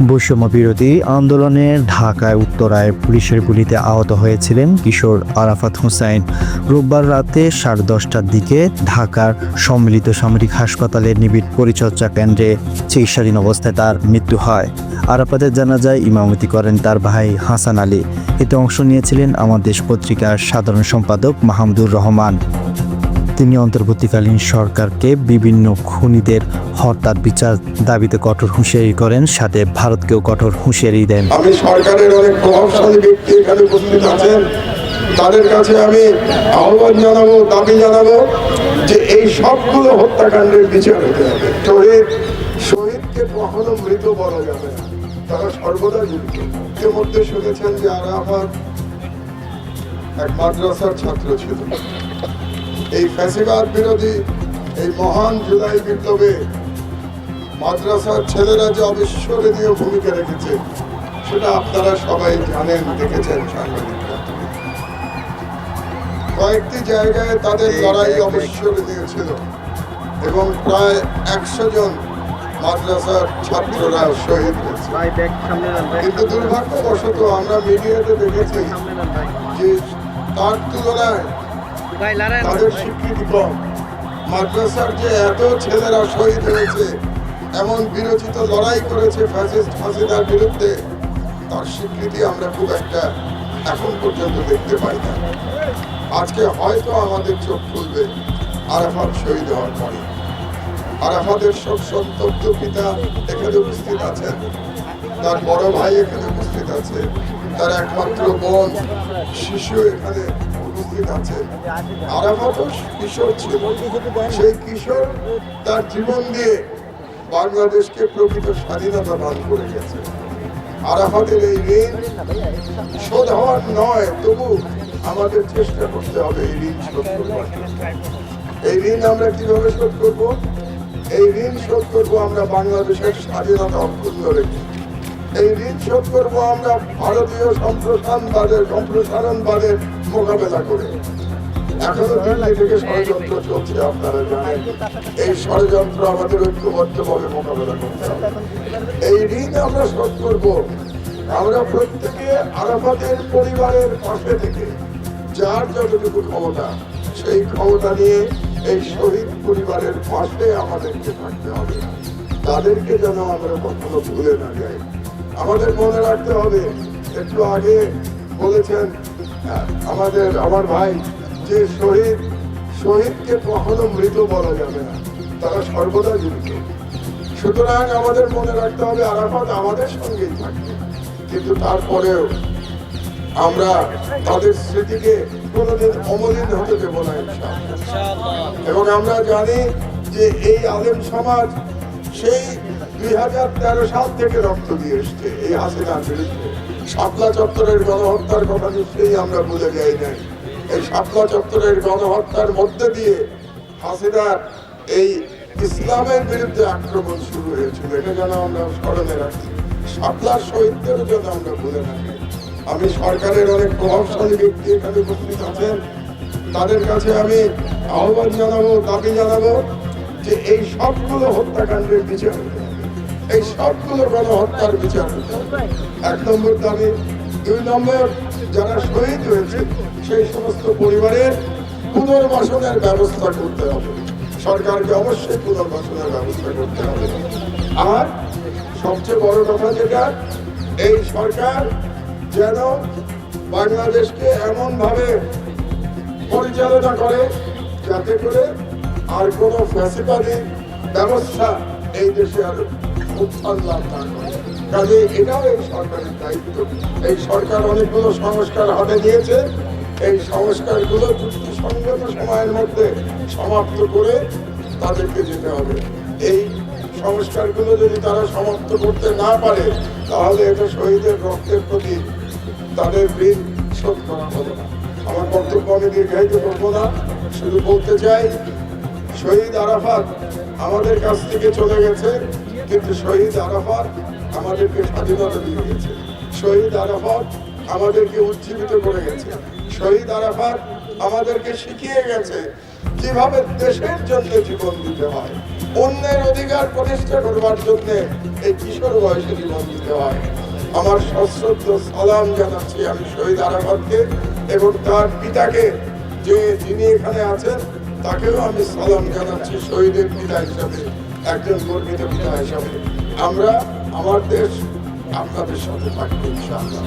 বৈষম্য বিরোধী আন্দোলনে ঢাকায় উত্তরায় পুলিশের গুলিতে আহত হয়েছিলেন কিশোর আরাফাত হোসেন। রোববার রাতে 10:30টার দিকে ঢাকার সম্মিলিত সামরিক হাসপাতালের নিবিড় পরিচর্যা কেন্দ্রে চিকিৎসাধীন অবস্থায় তার মৃত্যু হয়। আরাফাতের জানাজায় ইমামতি করেন তার ভাই হাসান আলী। এতে অংশ নিয়েছিলেন আমার দেশ পত্রিকার সাধারণ সম্পাদক মাহমুদুর রহমান। তিনি অন্তর্বর্তীকালীন সরকারকে বিভিন্ন খুনিদের হত্যার বিচার দাবিতে কঠোর হুঁশিয়ারি করেন, সাথে ভারতকেও কঠোর হুঁশিয়ারি দেন। আমি সরকারের অনেক প্রভাবশালী ব্যক্তি এখানে উপস্থিত আছেন, তাদের কাছে আমি আহ্বান জানাবো, দাবি জানাবো যে এই সবগুলো হত্যাকাণ্ডের বিচার হতে হবে। শহীদকে কখনো মৃত বলা যাবে না, তারা সর্বদা জড়িত। এর মধ্যে শুনেছেন যে আরাফাত এক মাদ্রাসার ছাত্র ছিল। এই ফ্যাসিবাদ বিরোধী এই মহান জুলাই বিপ্লবে মাদ্রাসার ছেলেরা যে অবিস্মরণীয় ভূমিকা রেখেছে সেটা আপনারা সবাই জানেন, দেখেছেন সাংবাদিকরা। কয়েকটি জায়গায় তাদের লড়াই অবিস্মরণীয় ছিল এবং প্রায় 100 জন মাদ্রাসার ছাত্ররা শহীদ হয়েছে। কিন্তু দুর্ভাগ্যবশত আমরা মিডিয়াতে দেখেছি যে তার তুলনায় তাদের স্বীকৃতি কম। মাদ্রাসার যে এত ছেলেরা শহীদ হয়েছে, এমন বিরোচিত লড়াই করেছে ফ্যাসিস্ট হাসিনার বিরুদ্ধে, তার স্বীকৃতি আমরা খুব একটা এখন পর্যন্ত দেখতে পাই না। আজকে হয়তো আমাদের চোখ খুলবে আরাফাত শহীদ হওয়ার পরে। আরাফাতের শোক সন্তপ্ত পিতা এখানে উপস্থিত আছেন, তার বড় ভাই এখানে উপস্থিত আছে, তার একমাত্র বোন শিশু এখানে উপস্থিত আছে। আরাফাতও কিশোর ছিল, সেই কিশোর তার জীবন দিয়ে বাংলাদেশকে প্রকৃত স্বাধীনতা দান করে গেছে। আরাফাতের এই ঋণ শোধ হওয়ার নয়, তবু আমাদের চেষ্টা করতে হবে এই ঋণ শোধ করবার। এই ঋণ আমরা কিভাবে শোধ করব? এই ঋণ শোধ করবো আমরা বাংলাদেশের স্বাধীনতা অক্ষুণ্ণ রেখে। এই ঋণ শোধ করবো আমরা ভারতীয় সম্প্রসারণবাদের মোকাবেলা করে। এখনো দিল্লি থেকে ষড়যন্ত্র চলছে, আপনারা জানেন। এই ষড়যন্ত্র আমাদের ঐক্যবদ্ধভাবে মোকাবেলা করতে হবে। এই ঋণ আমরা শোধ করবো আমরা প্রত্যেকে আরাফাতের পরিবারের পাশে থেকে যার যতটুকু ক্ষমতা, সেই ক্ষমতা নিয়ে এই শহীদ পরিবারের পাশে আমাদেরকে থাকতে হবে। তাদেরকে যেন আমরা কখনো ভুলে না যাই। আমাদের মনে রাখতে হবে, একটু আগে বলেছেন আমার ভাই যে শহীদকে কখনো মৃত বলা যাবে না, তারা সর্বদা জড়িত। সুতরাং আমাদের মনে রাখতে হবে আরাফাত আমাদের সঙ্গেই থাকবে, কিন্তু তারপরেও আমরা তাদের স্মৃতিকে কোনোদিন অমলিন হতে দেব না ইনশাআল্লাহ। এবং আমরা জানি যে এই আলেম সমাজ সেই 2013 সাল থেকে রক্ত দিয়ে এসছে এই হাসিনার বিরুদ্ধে। শাপলা চত্বরের গণহত্যার কথা নিশ্চয়ই আমরা ভুলে যাই নাই। এই শাপলা চত্বরের গণহত্যার মধ্যে দিয়ে হাসিনার এই ইসলামের বিরুদ্ধে আক্রমণ শুরু হয়েছিল, এটা যেন আমরা স্মরণে রাখি। শাপলার শহীদদেরও যেন আমরা ভুলে না যাই। আমি সরকারের অনেক প্রভাবশালী ব্যক্তি এখানে উপস্থিত আছেন, তাদের কাছে আমি আহ্বান জানাবো, দাবি জানাবো যে এই সবগুলো হত্যাকাণ্ডের বিচার হতে হবে, এই সবগুলো গণহত্যার বিচার হতে হবে। 1 নম্বর দাবি। 2 নম্বর, যারা শহীদ হয়েছে সেই সমস্ত পরিবারের পুনর্বাসনের ব্যবস্থা করতে হবে। সরকারকে অবশ্যই পুনর্বাসনের ব্যবস্থা করতে হবে। আর সবচেয়ে বড় কথা যেটা, এই সরকার যেন বাংলাদেশকে এমন ভাবে পরিচালনা করে যাতে করে আর কোন ফ্যাসিবাদী ব্যবস্থা এই দেশে আর উত্থান লাভ না করে। কাজে এটাও এই সরকারের দায়িত্ব। এই সরকার অনেকগুলো সংস্কার হাতে নিয়েছে, এই সংস্কারগুলো যুক্তিসঙ্গত সময়ের মধ্যে সমাপ্ত করে তাদেরকে যেতে হবে। এই সংস্কারগুলো যদি তারা সমাপ্ত করতে না পারে, তাহলে এটা শহীদের রক্তের প্রতি তাদের ঋণ শোধ করা হবে না। আমার বক্তব্য আমি দীর্ঘায়িত করবো না, শুধু বলতে চাই শহীদ আরাফাত আমাদের কাছ থেকে চলে গেছে, কিন্তু শহীদ আরাফাত আমাদেরকে স্বাধীনতা দিয়ে গেছে। শহীদ আরাফাত আমাদেরকে উজ্জীবিত করে গেছে। শহীদ আরাফাত আমাদেরকে শিখিয়ে গেছে কিভাবে দেশের জন্য জীবন দিতে হয়। অন্যের অধিকার প্রতিষ্ঠা করবার জন্য এই কিশোর বয়সে জীবন দিতে হয়। আমার সশ্রদ্ধ সালাম জানাচ্ছি আমি শহীদ আরাফাতকে এবং তার পিতাকে, যিনি এখানে আছেন তাকেও আমি সালাম জানাচ্ছি শহীদের পিতা হিসাবে, একজন গর্বিত পিতা হিসাবে। আমরা আমার দেশ আপনাদের সাথে থাকবো ইনশাআল্লাহ।